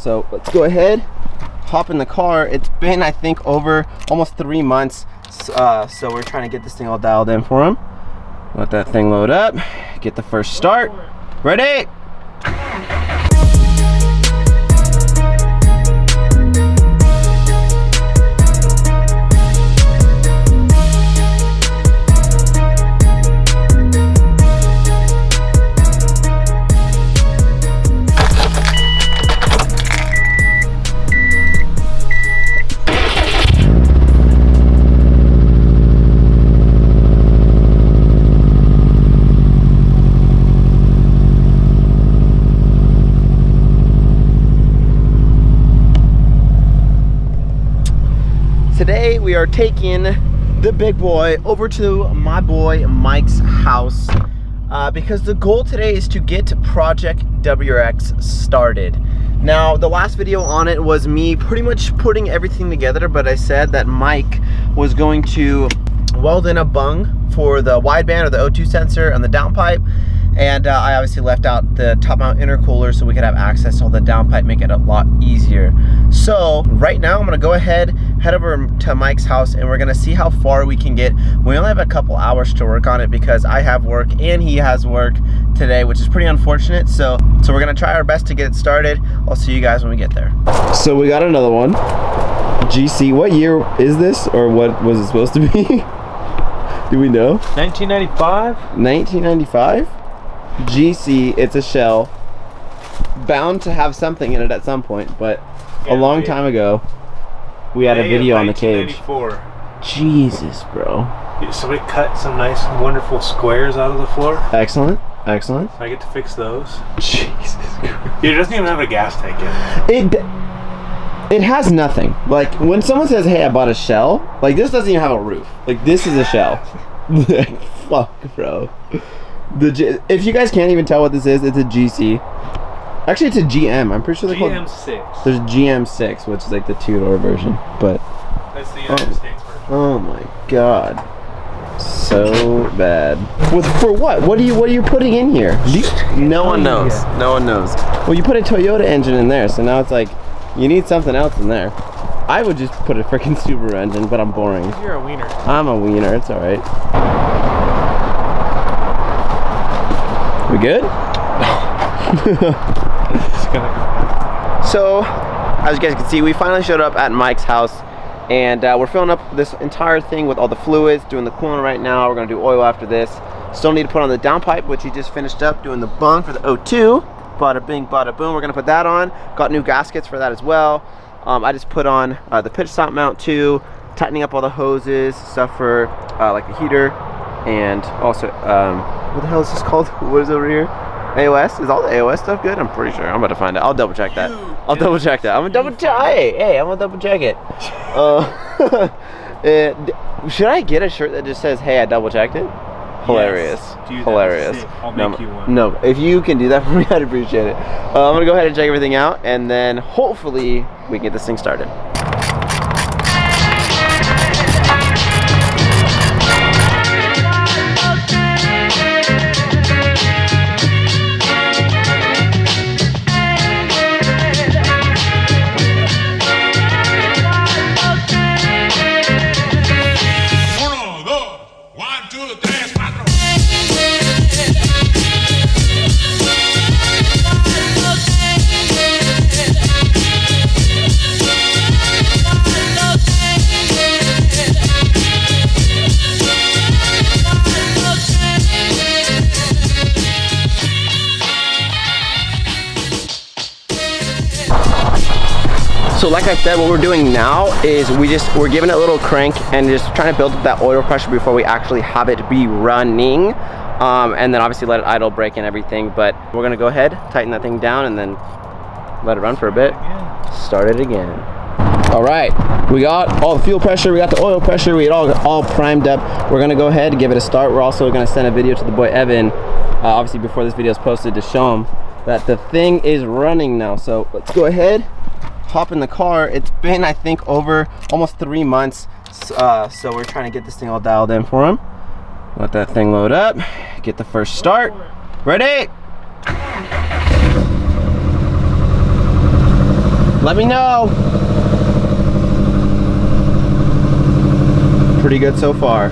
So let's go ahead, hop in the car. It's been, I think, over almost 3 months. So we're trying to get this thing all dialed in for him. Let that thing load up, get the first start. Ready? Today we are taking the big boy over to my boy Mike's house because the goal today is to get Project WRX started. Now, the last video on it was me pretty much putting everything together, but I said that Mike was going to weld in a bung for the wideband or the O2 sensor and the downpipe. And I obviously left out the top mount intercooler so we could have access to all the downpipe, make it a lot easier. So right now I'm gonna go ahead, head over to Mike's house, and we're gonna see how far we can get. We only have a couple hours to work on it because I have work and he has work today, which is pretty unfortunate. So we're gonna try our best to get it started. I'll see you guys when we get there. So we got another one. GC, what year is this, or what was it supposed to be? Do we know? 1995? 1995? GC, it's a shell. Bound to have something in it at some point, but a long time ago, we had a video on the cage. Jesus, bro. Somebody cut some nice, wonderful squares out of the floor. Excellent, excellent. So I get to fix those. Jesus Christ. It doesn't even have a gas tank in it. It has nothing. Like, when someone says, hey, I bought a shell, like, this doesn't even have a roof. Like, this is a shell. Like, fuck, bro. If you guys can't even tell what this is, it's a GC. Actually, it's a GM. I'm pretty sure they're called GM6. There's GM6, which is like the two-door version, but that's the United States version. Oh my god, so bad. For what? What are you putting in here? No one knows. No one knows. Well, you put a Toyota engine in there, so now it's like you need something else in there. I would just put a freaking Subaru engine, but I'm boring. You're a wiener. I'm a wiener. It's all right. We good? So, as you guys can see, we finally showed up at Mike's house, and we're filling up this entire thing with all the fluids, doing the coolant right now. We're gonna do oil after this. Still need to put on the downpipe, which he just finished up, doing the bung for the O2. Bada bing, bada boom. We're gonna put that on. Got new gaskets for that as well. I just put on the pitch stop mount too, tightening up all the hoses, stuff for like the heater, and also what the hell is this called? What is over here? AOS? Is all the AOS stuff good? I'm pretty sure. I'm about to find it. I'll double check that. I'll double check that. I'm gonna double check. Hey, I'm gonna double check it. Should I get a shirt that just says, "Hey, I double checked it"? Hilarious. Yes. Hilarious. I'll make you one. No, if you can do that for me, I'd appreciate it. I'm gonna go ahead and check everything out, and then hopefully we can get this thing started. So like I said, what we're doing now is we're giving it a little crank and just trying to build up that oil pressure before we actually have it be running. And then obviously let it idle, brake and everything. But we're gonna go ahead, tighten that thing down, and then let it run for a bit. Start it again. All right, we got all the fuel pressure, we got the oil pressure, we had all primed up. We're gonna go ahead and give it a start. We're also gonna send a video to the boy Evan, obviously before this video is posted, to show him that the thing is running now. So let's go ahead, hop in the car. It's been, I think, over almost 3 months. So we're trying to get this thing all dialed in for him. Let that thing load up, get the first start. Ready? Let me know. Pretty good so far.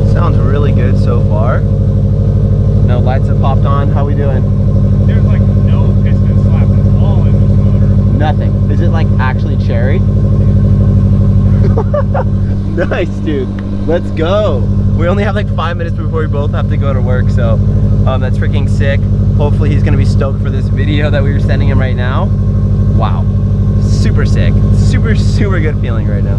Sounds really good so far. No lights have popped on. How we doing? There's like no piston slap at all in this motor. Nothing. Is it like actually cherry? Nice, dude. Let's go. We only have like 5 minutes before we both have to go to work, so that's freaking sick. Hopefully he's gonna be stoked for this video that we were sending him right now. Wow. Super sick. Super, super good feeling right now.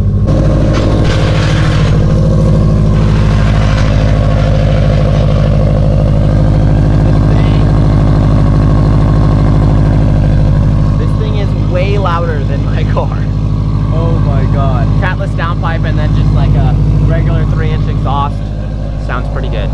Way louder than my car. Oh my god. Catless downpipe and then just like a regular 3-inch exhaust. Sounds pretty good.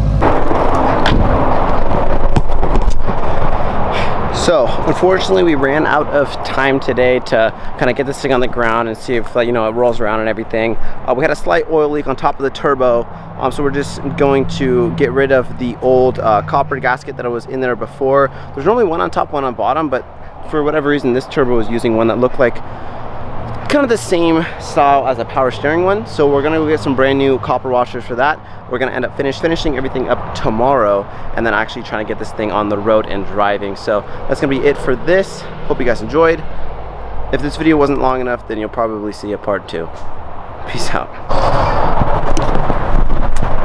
So unfortunately we ran out of time today to kind of get this thing on the ground and see if you know, it rolls around and everything. We had a slight oil leak on top of the turbo, so we're just going to get rid of the old copper gasket that was in there before. There's normally one on top, one on bottom, but for whatever reason this turbo was using one that looked like kind of the same style as a power steering one, so we're gonna go get some brand new copper washers for that. We're gonna end up finishing everything up tomorrow and then actually trying to get this thing on the road and driving. So that's gonna be it for this. Hope you guys enjoyed. If this video wasn't long enough, then you'll probably see a part 2. Peace out.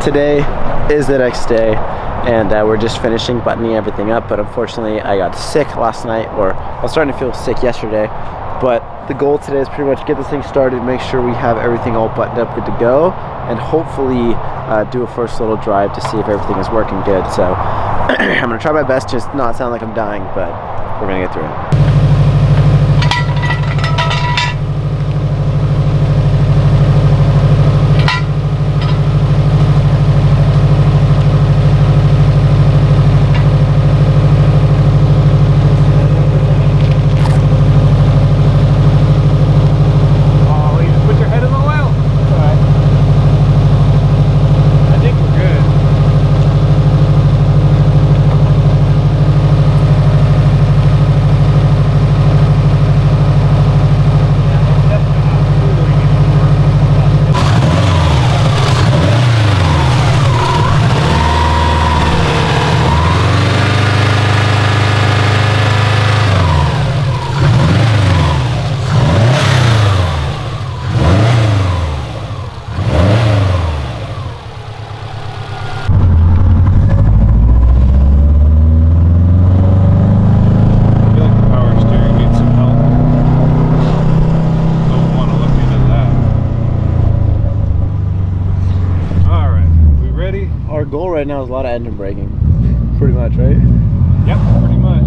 Today is the next day and we're just finishing buttoning everything up, but unfortunately I got sick last night, or I was starting to feel sick yesterday. But the goal today is pretty much get this thing started, make sure we have everything all buttoned up, good to go, and hopefully do a first little drive to see if everything is working good. So I'm gonna try my best to just not sound like I'm dying, but we're gonna get through it. Right now is a lot of engine braking, pretty much, right? Yep, pretty much.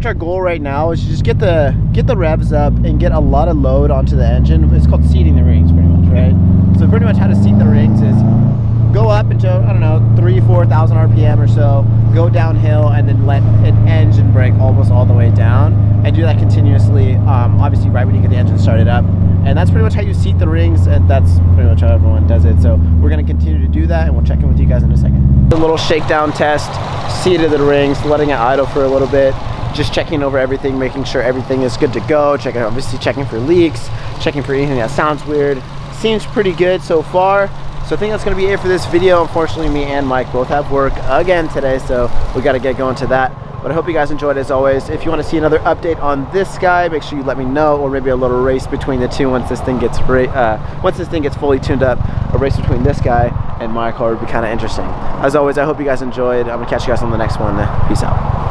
Our goal right now is to just get the revs up and get a lot of load onto the engine. It's called seating the rings, pretty much, right? So pretty much how to seat the rings is go up until, I don't know, 3,000-4,000 RPM or so, go downhill, and then let an engine brake almost all the way down, and do that continuously, obviously right when you get the engine started up. And that's pretty much how you seat the rings, and that's pretty much how everyone does it. So we're going to continue to do that, and we'll check in with you guys in a second. A little shakedown test, seated the rings, letting it idle for a little bit, just checking over everything, making sure everything is good to go, obviously checking for leaks, checking for anything that sounds weird. Seems pretty good so far. So I think that's going to be it for this video. Unfortunately, me and Mike both have work again today, so we got to get going to that. But I hope you guys enjoyed as always. If you want to see another update on this guy, make sure you let me know, or maybe a little race between the two once this thing gets fully tuned up. A race between this guy and my car would be kind of interesting. As always, I hope you guys enjoyed. I'm gonna catch you guys on the next one. Peace out.